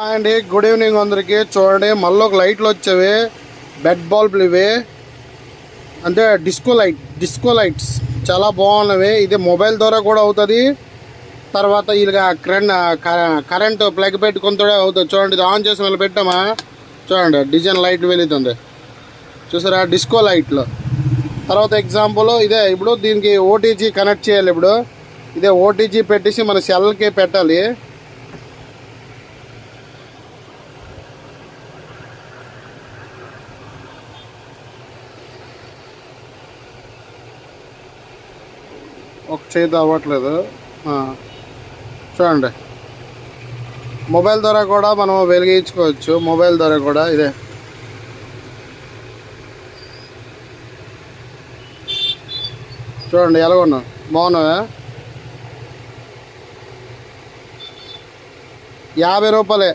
అండి, good evening అందరికి. చూడండి, మళ్ళీ ఒక లైట్లు వచ్చేవి, బెడ్ బల్బులు ఇవి, అంటే డిస్కో లైట్స్ చాలా బాగున్నవి. ఇది మొబైల్ ద్వారా కూడా అవుతుంది. తర్వాత ఇలా కరెంట్ ప్లగ్ పెట్టుకుంటే అవుతుంది. చూడండి, ఇది ఆన్ చేసి మళ్ళీ పెట్టామా, చూడండి డిజైన్ లైట్ వెలుగుతుంది, చూసారా, డిస్కో లైట్లు. తర్వాత ఎగ్జాంపుల్ ఇదే, ఇప్పుడు దీనికి ఓటీజీ కనెక్ట్ చేయాలి. ఇప్పుడు ఇదే ఓటీజీ పెట్టేసి మన సెల్కి పెట్టాలి. ఒక చేతి అవ్వట్లేదు, చూడండి. మొబైల్ ద్వారా కూడా మనం వెలిగించుకోవచ్చు. మొబైల్ ద్వారా కూడా ఇదే చూడండి ఎలాగున్నా, బాగున్నావా? 50 రూపాయలే.